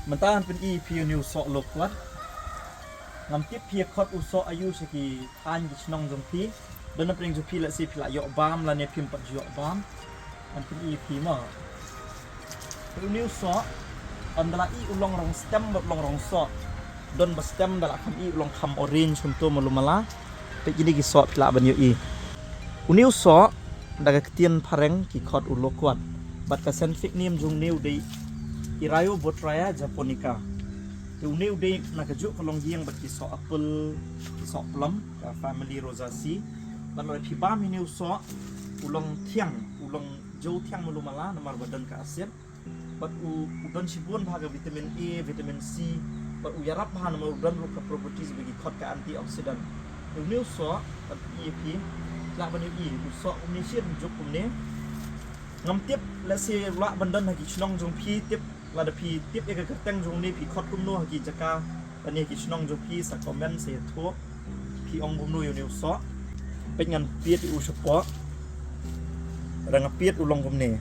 Mentahan pen i piu new sok lokwat ngam tip pia khot usok ayu seki tan gi chnong jong pi dan pring ju pi la si pila yok bam la ne pim pat yok bam an pen i pi ma piu new sok andala i ulong rong stem bot long rong sok don ba stem dala kham i ulong kham orange hunto malumala pe ini gi sok pila ban yo i uniu sok daga ketien pareng ki khot ulokwat bat ka senfik nim jung new dei Irayo Botraya japonica. Uniu dei nakajuk kalong giang bat ki sok apple, ki sok plum, ka family rosaceae. Dan oleh piba miniu sok ulong tiang, ulong jauh tiang malumala namar badan ka asid. Bat udon sibun bahaga vitamin A, vitamin C. Bat uyarap bahan namar udon ruka properties bagi kot ka antioksidan. Uniu sok bat EAP, lak bani I, usok umnisir juk umne. Ngam tip lasi lak bandan haki chnong jong pi tip lada pi tip eka kerteng jong ni pi khot kum no haki jaka ani haki chnong jong pi sa comment se tho pi ong bum no yo ni usok pengan piet u sepo rang piet ulong kum ne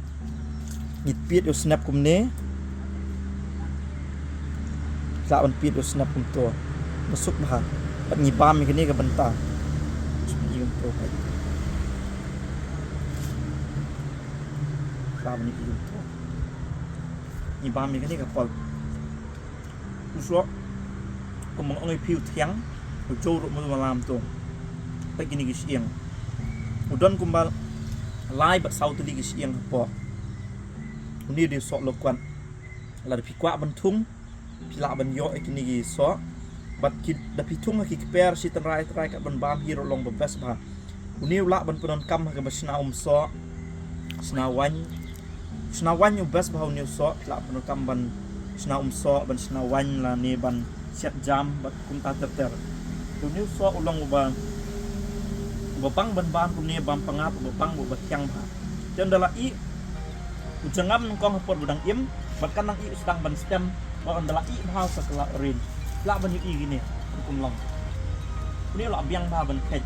ngit piet u snap kum ne sa on piet u snap kum to masuk bah pat ngi bam mi ka benta ni kum to kai bam ni kum to ni bam mi ka pol usok kum ong ai piu thiang u chou ro mo malam to pa gini gi siang udon kumbal lai ba sau tu gi siang po uni de sok lo kwan la de pikwa ban thung pila ban yo e kini gi so bat ki da pi thung ki per si tan rai ka ban bam hiro long ba bes ba uni la ban penon kam ka basna so sna wan yu bes ba uni so pila penon kam ban sna so ban sna wan la ne ban siap jam bat kum ta ter uni so ulong ba bapang ban kum ne bam pangap bapang bo batyang ba jan dala i ujangam kong hapor budang im bat kanang i sedang ban stem ba andala i bahasa kala rin la ban yu i gini kum long ini la biang ba ban khet